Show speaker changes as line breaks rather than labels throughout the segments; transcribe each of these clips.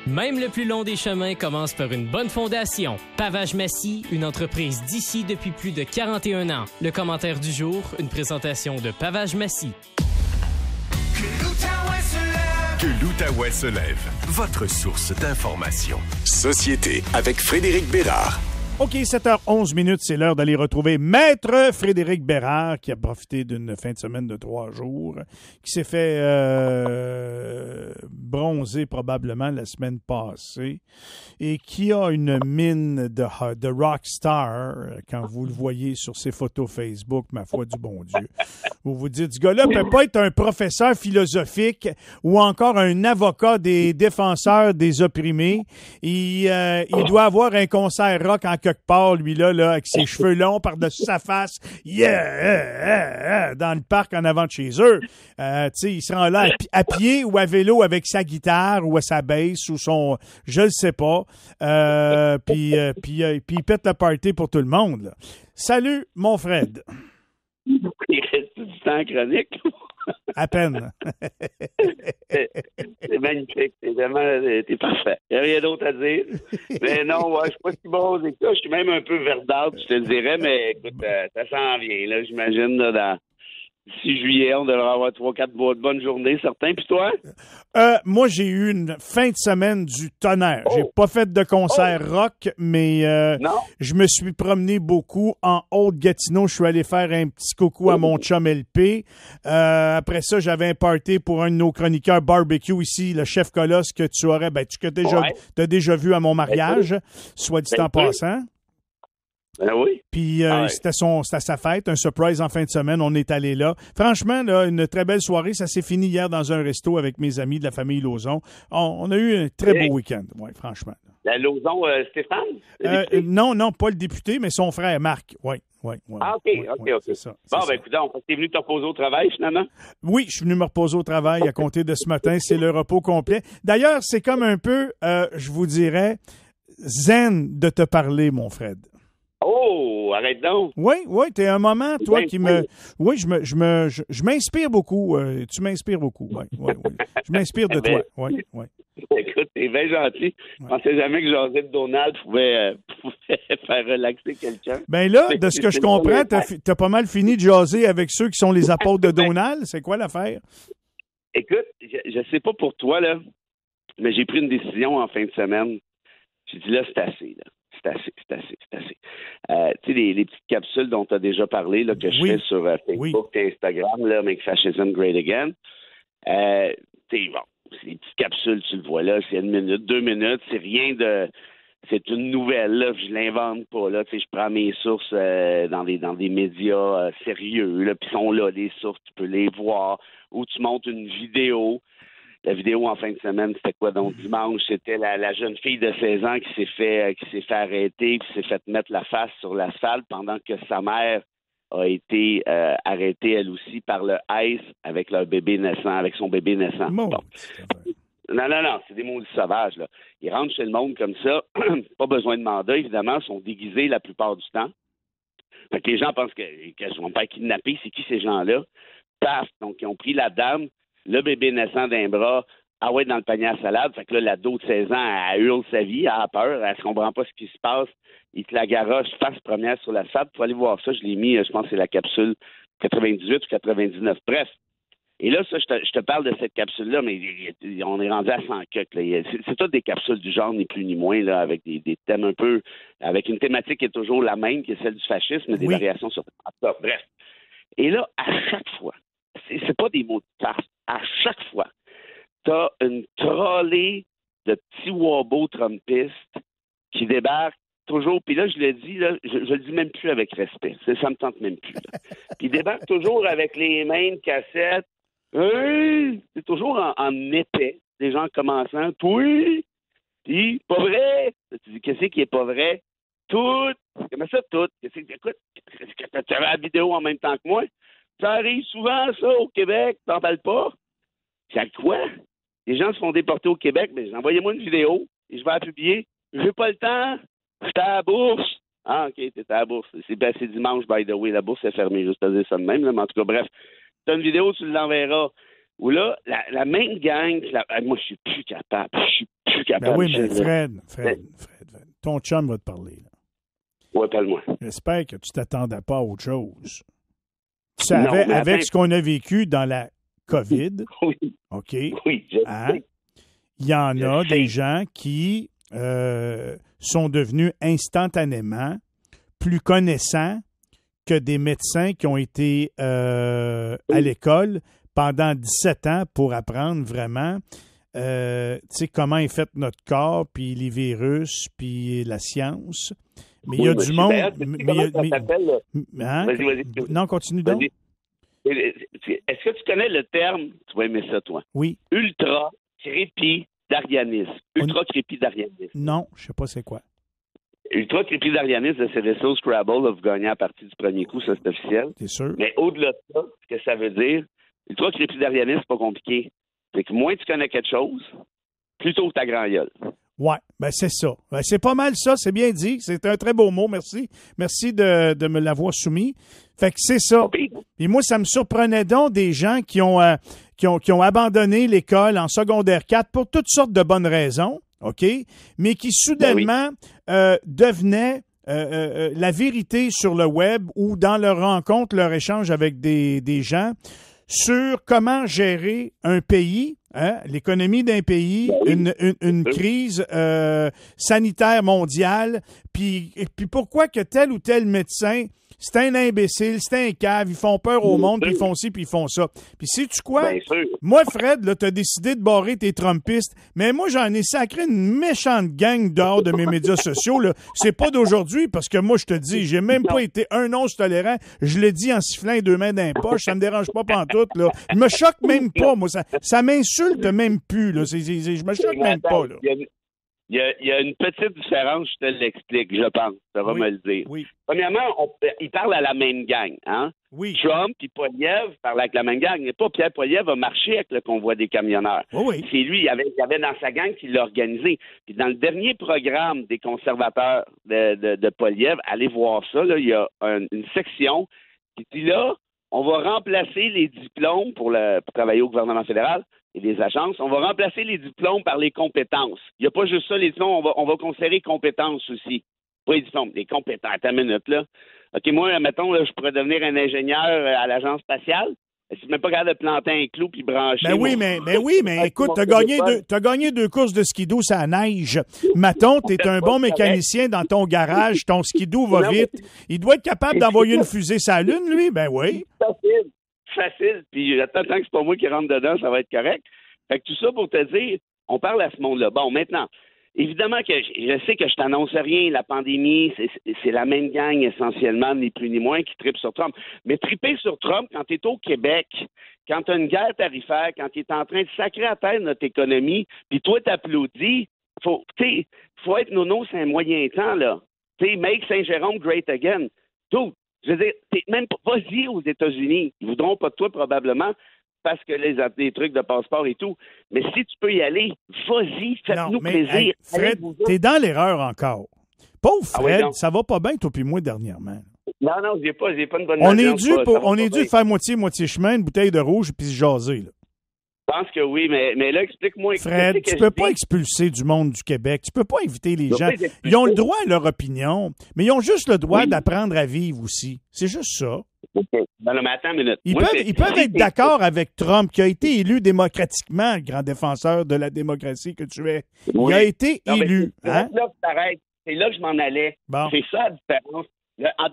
Même le plus long des chemins commence par une bonne fondation. Pavage Massy, une entreprise d'ici depuis plus de 41 ans. Le commentaire du jour, une présentation de Pavage Massy.
Que l'Outaouais se lève. Votre source d'information. Société avec Frédéric Bérard.
OK, 7h11, c'est l'heure d'aller retrouver Maître Frédéric Bérard, qui a profité d'une fin de semaine de 3 jours, qui s'est fait bronzer probablement la semaine passée et qui a une mine de rockstar quand vous le voyez sur ses photos Facebook, ma foi du bon Dieu. Vous vous dites, ce gars-là peut pas être un professeur philosophique ou encore un avocat des défenseurs des opprimés. Il doit avoir un concert rock en quelque part, lui-là, avec ses cheveux longs par-dessus sa face, dans le parc en avant de chez eux. Il se rend là à pied ou à vélo avec sa guitare ou à sa basse ou son... Je le sais pas. Puis il pète le party pour tout le monde. Là. Salut, mon Fred.
Il reste du temps chronique.
À peine.
C'est magnifique. C'est vraiment, t'es parfait. Il n'y a rien d'autre à dire. Mais non, ouais, je suis pas si bon que ça. Je suis même un peu verdâtre, je te le dirais, mais écoute, ça s'en vient, là, j'imagine, là, dans 6 juillet, on devrait avoir 3-4 bonnes journées, certains. Puis toi?
Moi, j'ai eu une fin de semaine du tonnerre. J'ai pas fait de concert rock, mais je me suis promené beaucoup en Haute-Gatineau. Je suis allé faire un petit coucou à mon chum LP. Après ça, j'avais un party pour un de nos chroniqueurs barbecue ici, le chef Colosse, que tu aurais, t'as déjà vu à mon mariage, soit dit en passant.
Ben oui.
Puis c'était sa fête, un surprise en fin de semaine. On est allé là. Franchement, là, une très belle soirée. Ça s'est fini hier dans un resto avec mes amis de la famille Lauzon. On a eu un très beau week-end, oui, franchement.
La Lauzon, Stéphane?
Non, pas le député, mais son frère, Marc. Oui.
Ah, OK.
C'est ça.
Bon, ben, écoute, t'es venu te reposer au travail, finalement?
Oui, je suis venu me reposer au travail à compter de ce matin. C'est le repos complet. D'ailleurs, c'est comme un peu, je vous dirais, zen de te parler, mon Fred.
Oh, arrête donc.
Oui, t'es un moment, toi, qui me... Oui, je m'inspire beaucoup. Tu m'inspires beaucoup, oui. Je m'inspire de toi, oui.
Écoute, t'es bien gentil. Je pensais jamais que jaser de Donald pouvait faire relaxer quelqu'un.
Ben là, de ce que je comprends, t'as pas mal fini de jaser avec ceux qui sont les apôtres de Donald. C'est quoi l'affaire?
Écoute, je sais pas pour toi, là, mais j'ai pris une décision en fin de semaine. J'ai dit, là, c'est assez, là. C'est assez. Tu sais, les petites capsules dont tu as déjà parlé, là, que je fais sur Facebook et Instagram, là, Make Fascism Great Again. Tu sais, bon, c'est des petites capsules, tu le vois là, c'est 1 minute, 2 minutes, c'est rien de... C'est une nouvelle, là, je l'invente pas, là, tu sais, je prends mes sources dans des médias sérieux, là, puis sont là, les sources, tu peux les voir, ou tu montes une vidéo. La vidéo en fin de semaine, c'était quoi? Donc, dimanche, c'était la jeune fille de 16 ans qui s'est fait arrêter, qui s'est fait mettre la face sur l'asphalte pendant que sa mère a été arrêtée, elle aussi, par le ICE avec son bébé naissant. Bon. Non, c'est des maudits sauvages, là. Ils rentrent chez le monde comme ça, pas besoin de mandat, évidemment, sont déguisés la plupart du temps. Fait que les gens pensent qu'elles ne vont pas kidnapper. C'est qui ces gens-là? Paf! Donc, ils ont pris la dame, le bébé naissant d'un bras, dans le panier à salade. Fait que là, l'ado de 16 ans, elle hurle sa vie, elle a peur, elle ne comprend pas ce qui se passe. Il te la garoche face première sur la sable. Il faut aller voir ça. Je l'ai mis, je pense que c'est la capsule 98 ou 99. Bref. Et là, ça, je te parle de cette capsule-là, mais on est rendu à 100 coques. C'est toutes des capsules du genre, ni plus ni moins, là, avec des thèmes un peu... avec une thématique qui est toujours la même, qui est celle du fascisme, mais des variations sur ça. Bref. Et là, à chaque fois, c'est pas des mots de farce. À chaque fois, t'as une trolley de petits wabos trumpistes qui débarquent toujours, puis là, je le dis, là, je le dis même plus avec respect. Ça me tente même plus. Là. Puis ils débarquent toujours avec les mêmes cassettes. C'est toujours en épais, des gens commençant. Oui, puis pas vrai. Tu dis, qu'est-ce qui est pas vrai? Tout. Comment ça, tout? Écoute, tu avais la vidéo en même temps que moi. Ça arrive souvent, ça, au Québec. T'en parles pas? C'est quoi? Les gens se font déporter au Québec, mais envoyez-moi une vidéo et je vais la publier. J'ai pas le temps. J'étais à la bourse. Ah, OK, t'étais à la bourse. C'est dimanche, by the way. La bourse est fermée, juste à dire ça de même. Là, mais en tout cas, bref. T'as une vidéo, tu l'enverras. Où là, la même gang, moi, je suis plus capable. capable.
Oui, mais Fred, ton chum va te parler.
Oui, parle-moi.
J'espère que tu t'attendais pas à autre chose. Tu savais, avec ce qu'on a vécu dans la COVID,
oui.
OK?
Oui, je sais.
Il y en a des gens qui sont devenus instantanément plus connaissants que des médecins qui ont été à l'école pendant 17 ans pour apprendre vraiment comment est fait notre corps, puis les virus, puis la science. Mais il y a du monde...
Vas-y.
Non, continue donc.
Est-ce que tu connais le terme, tu vas aimer ça, toi?
Oui.
Ultra-crépidarianisme. Ultra-crépidarianisme.
Non, je ne sais pas c'est quoi.
Ultra-crépidarianisme de Céréso Scrabble, là, vous gagnez à partir du premier coup, ça c'est officiel.
C'est sûr.
Mais au-delà de ça, ce que ça veut dire, ultra-crépidarianisme, c'est pas compliqué. C'est que moins tu connais quelque chose, plus tôt ta grand gueule.
Oui, ben c'est ça. Ben c'est pas mal ça, c'est bien dit. C'est un très beau mot, merci. Merci de me l'avoir soumis. Fait que c'est ça. Et moi, ça me surprenait donc des gens qui ont abandonné l'école en secondaire 4 pour toutes sortes de bonnes raisons, OK? Mais qui soudainement devenaient la vérité sur le web ou dans leur rencontre, leur échange avec des gens sur comment gérer un pays, l'économie d'un pays, une crise sanitaire mondiale, puis pourquoi que tel ou tel médecin, c'est un imbécile, c'est un cave, ils font peur au monde, puis ils font ci, puis ils font ça. Puis sais-tu quoi? Moi, Fred, là, t'as décidé de barrer tes trumpistes, mais moi, j'en ai sacré une méchante gang dehors de mes médias sociaux, là. C'est pas d'aujourd'hui, parce que moi, je te dis, j'ai même pas été un once tolérant. Je le dis en sifflant les deux mains dans les poches, ça me dérange pas pantoute, là. Je me choque même pas, moi. Ça m'insulte même plus, là. Je me choque même pas, là.
Il y a une petite différence, je te l'explique, je pense. Ça va me le dire.
Oui.
Premièrement, ils parlent à la même gang. Hein?
Oui.
Trump et Poilievre parlent avec la même gang. Mais pas Pierre Poilievre a marché avec le convoi des camionneurs.
Oui.
C'est lui, il y avait dans sa gang qui l'a organisé. Puis dans le dernier programme des conservateurs de Poilievre, allez voir ça, là, il y a une section qui dit là, on va remplacer les diplômes pour travailler au gouvernement fédéral et les agences. On va remplacer les diplômes par les compétences. Il n'y a pas juste ça, les diplômes, on va considérer compétences aussi. Pas les diplômes, les compétences. Attends une minute, là. OK, moi, mettons, là, je pourrais devenir un ingénieur à l'agence spatiale. Je suis même pas capable de planter un clou puis brancher.
Mais écoute, t'as gagné 2 courses de skidoo, ça neige. Maton, t'es un bon mécanicien dans ton garage, ton skidoo va vite. Il doit être capable d'envoyer une fusée sur la Lune, lui? Ben oui.
Facile. Puis tant que c'est pas moi qui rentre dedans, ça va être correct. Fait que tout ça pour te dire, on parle à ce monde-là. Bon, maintenant, évidemment que je sais que je t'annonce rien, la pandémie, c'est la même gang essentiellement, ni plus ni moins, qui tripe sur Trump. Mais triper sur Trump quand tu es au Québec, quand tu as une guerre tarifaire, quand tu es en train de sacrer à terre notre économie, puis toi t'applaudis, faut être nono, c'est un moyen temps, là. Make Saint-Jérôme great again. Tout. Je veux dire, même vas-y aux États-Unis. Ils voudront pas de toi probablement parce que les trucs de passeport et tout. Mais si tu peux y aller, vas-y, faites-nous plaisir.
Hey, Fred, t'es dans l'erreur encore. Pauvre Fred, ça va pas bien, toi puis moi, dernièrement.
Non, j'ai pas une bonne
On est dû faire moitié chemin, une bouteille de rouge puis se jaser, là.
Je pense que oui, mais là, explique-moi.
Fred, tu peux pas expulser du monde du Québec. Tu peux pas inviter les gens. Ils ont le droit à leur opinion, mais ils ont juste le droit d'apprendre à vivre aussi. C'est juste ça.
Non, mais attends une minute.
Ils peuvent être d'accord avec Trump, qui a été élu démocratiquement, le grand défenseur de la démocratie que tu es. Il a été élu. Hein?
C'est là que je m'en allais.
Bon.
C'est ça la différence.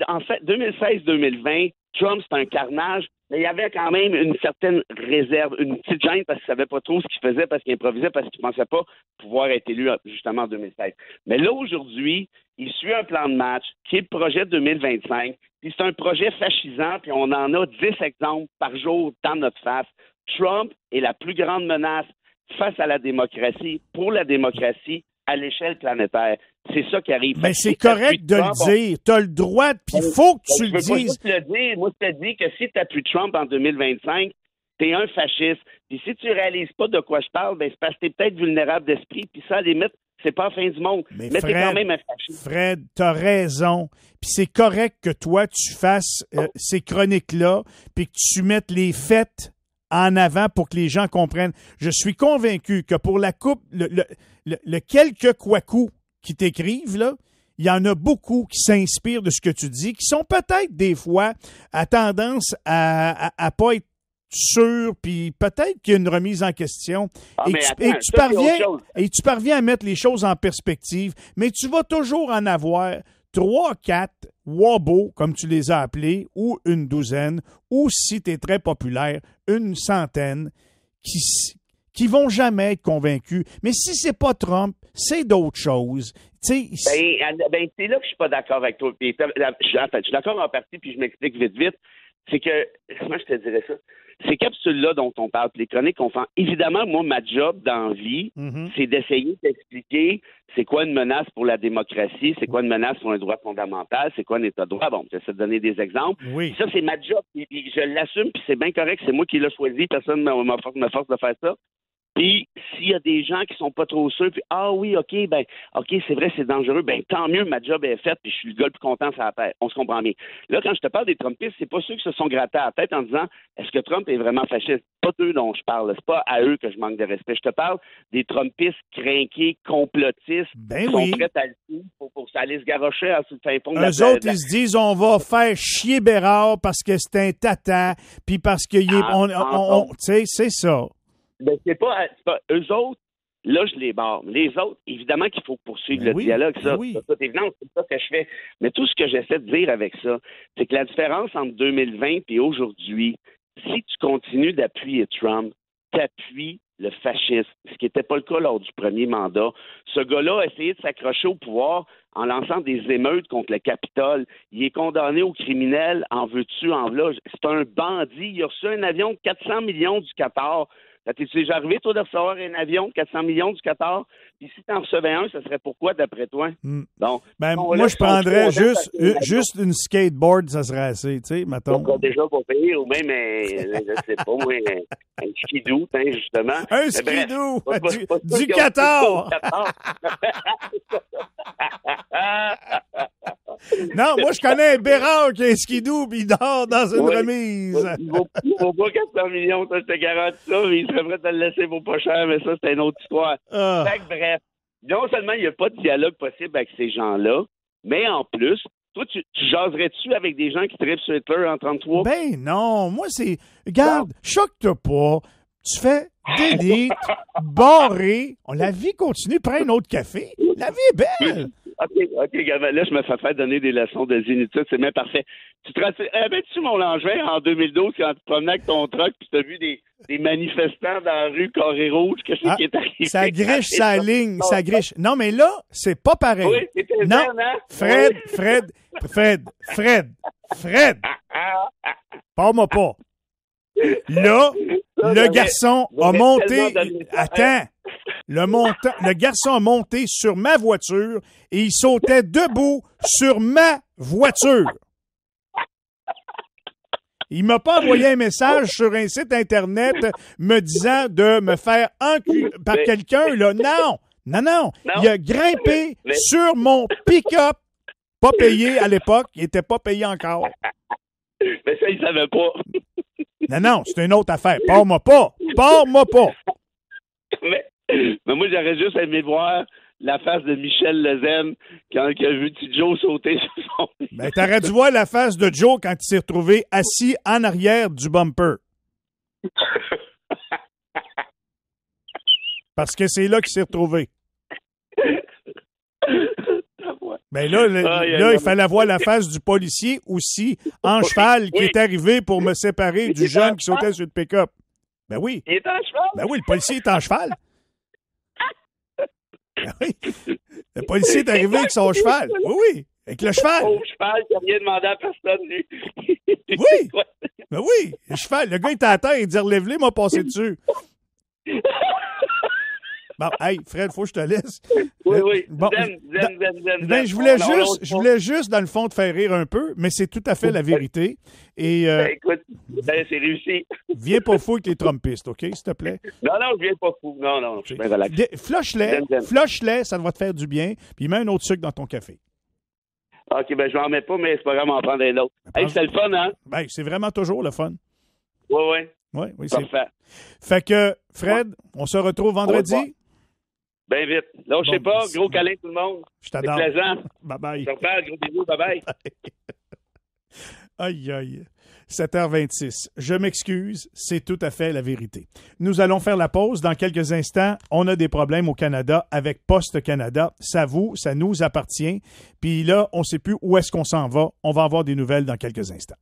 En fait, 2016-2020, Trump, c'est un carnage, mais il y avait quand même une certaine réserve, une petite gêne parce qu'il ne savait pas trop ce qu'il faisait, parce qu'il improvisait, parce qu'il ne pensait pas pouvoir être élu justement en 2016. Mais là, aujourd'hui, il suit un plan de match qui est le projet 2025, puis c'est un projet fascisant, puis on en a 10 exemples par jour dans notre face. Trump est la plus grande menace face à la démocratie, pour la démocratie, à l'échelle planétaire. C'est ça qui arrive.
Mais c'est correct de le dire. Tu as le droit, puis il faut que tu le dises.
Je veux pas juste le dire. Moi, je te dis que si tu appuies Trump en 2025, t'es un fasciste. Puis si tu réalises pas de quoi je parle, ben c'est parce que t'es peut-être vulnérable d'esprit, puis ça, à la limite, c'est pas la fin du monde. Mais Fred, t'es quand même un fasciste.
Fred, t'as raison. Puis c'est correct que toi, tu fasses ces chroniques-là, puis que tu mettes les faits en avant pour que les gens comprennent. Je suis convaincu que pour la Coupe, le quelques couacous qui t'écrivent, là, il y en a beaucoup qui s'inspirent de ce que tu dis, qui sont peut-être des fois à tendance à pas être sûrs, puis peut-être qu'il y a une remise en question. Et tu parviens à mettre les choses en perspective, mais tu vas toujours en avoir 3, 4 wabos, comme tu les as appelés, ou une douzaine, ou si tu es très populaire, une centaine, qui vont jamais être convaincus. Mais si c'est pas Trump, c'est d'autres choses.
C'est là que je suis pas d'accord avec toi. Je suis d'accord en partie, puis je m'explique vite. C'est que, comment je te dirais ça? Ces capsules-là dont on parle, les chroniques qu'on fait, évidemment, moi, ma job dans la vie, c'est d'essayer d'expliquer c'est quoi une menace pour la démocratie, c'est quoi une menace pour un droit fondamental, c'est quoi un état de droit. Bon, j'essaie de donner des exemples.
Oui.
Ça, c'est ma job, puis je l'assume, puis c'est bien correct, c'est moi qui l'ai choisi, personne ne me force de faire ça. Puis, s'il y a des gens qui sont pas trop sûrs, puis oui, OK, c'est vrai, c'est dangereux, tant mieux, ma job est faite, puis je suis le gars le plus content sur la terre. On se comprend bien. Là, quand je te parle des Trumpistes, c'est pas ceux qui se sont grattés à la tête en disant est-ce que Trump est vraiment fasciste? C'est pas d'eux dont je parle, c'est pas à eux que je manque de respect. Je te parle des Trumpistes crinqués, complotistes, qui sont prêts à le faire pour aller se garrocher à ce fin fond de la
Eux autres, ils se disent on va faire chier Bérard parce que c'est un tata, puis parce qu'il est. Tu sais, c'est ça.
Ben, c'est pas eux autres, là, je les barre. Les autres, évidemment qu'il faut poursuivre le dialogue, ça. C'est évident, c'est ça que je fais. Mais tout ce que j'essaie de dire avec ça, c'est que la différence entre 2020 et aujourd'hui, si tu continues d'appuyer Trump, t'appuies le fascisme, ce qui n'était pas le cas lors du premier mandat. Ce gars-là a essayé de s'accrocher au pouvoir en lançant des émeutes contre le Capitole. Il est condamné au criminel, en veux-tu, en voilà. C'est un bandit. Il a reçu un avion de 400 millions du Qatar. T'es déjà arrivé, toi, de recevoir un avion de 400 millions du Qatar? Puis si t'en recevais un, ce serait pourquoi, d'après toi? Donc,
moi, je prendrais juste une skateboard, ça serait assez, tu sais, mettons.
On va déjà pas payer, ou même, je sais pas, moi, un skidoo, justement.
Un skidoo! Du Qatar! Non, moi, je connais un Bérard qui a un skidoo, puis il dort dans une remise.
Il vaut pas 400 millions, ça, je te garantis ça, mais il serait prêt à le laisser pour pas cher, mais ça, c'est une autre histoire. Fait que, bref, non seulement il n'y a pas de dialogue possible avec ces gens-là, mais en plus, toi, tu jaserais-tu avec des gens qui trippent sur Hitler en 1933?
Ben non, moi, c'est... Regarde, choque-toi pas. Tu fais delete, barré. La vie continue, prends un autre café. La vie est belle.
OK, Gavin, là, je me fais faire donner des leçons de zénitude, c'est même parfait. Tu mon Langevin, en 2012, quand tu promenais avec ton truck, puis tu as vu des manifestants dans la rue Carré Rouge, qu'est-ce qui est arrivé?
Ça griche sa ligne, ça griche. Non, mais là, c'est pas pareil.
Oui, c'était
non,
hein?
Fred, parle-moi pas. Là, le garçon a monté... Attends. Le garçon a monté sur ma voiture et il sautait debout sur ma voiture. Il m'a pas envoyé un message sur un site Internet me disant de me faire enculer par quelqu'un, là. Non. Il a grimpé sur mon pick-up. Pas payé à l'époque. Il était pas payé encore.
Mais ça, il savait pas.
Non, c'est une autre affaire. Pars-moi pas.
Mais moi, j'aurais juste aimé voir la face de Michel Lezen quand il a vu petit Joe sauter sur son...
Ben, t'aurais dû voir la face de Joe quand il s'est retrouvé assis en arrière du bumper. Parce que c'est là qu'il s'est retrouvé. Ben là, il fallait voir la face du policier aussi en cheval qui est arrivé pour me séparer du jeune qui sautait sur le pick-up. Ben oui.
Il est en cheval?
Ben oui, le policier est en cheval. Ben oui. Le policier est arrivé avec son cheval. Oui, avec le cheval.
Au cheval, il n'a rien demandé à personne, lui.
Oui. Ben oui, le cheval. Le gars était à terre, il dit relève-les, m'a passé dessus. Bon, hey, Fred, faut que je te laisse.
Oui.
Bon,
zen.
Je voulais juste, dans le fond, te faire rire un peu, mais c'est tout à fait la vérité. Et,
écoute, c'est réussi.
Viens pas fou avec les Trumpistes, OK, s'il te plaît?
Non, je viens pas fou. Non, je suis bien relax.
Flush-les, ça va te faire du bien, puis mets un autre sucre dans ton café.
OK, je vais en mettre pas, mais c'est pas grave, on va en prendre un autre. Hey, c'est le fun, hein?
Ben, c'est vraiment toujours le fun.
Oui,
Oui,
parfait.
Fait que, Fred, on se retrouve vendredi?
Bien vite. Là, je sais
Bon,
pas. Gros câlin tout le monde.
Je t'adore.
C'est plaisant.
Bye-bye.
Je te reparle. Gros bisous. Bye-bye.
Aïe, aïe. 7h26. Je m'excuse, c'est tout à fait la vérité. Nous allons faire la pause. Dans quelques instants, on a des problèmes au Canada avec Poste Canada. Ça nous appartient. Puis là, on ne sait plus où est-ce qu'on s'en va. On va avoir des nouvelles dans quelques instants.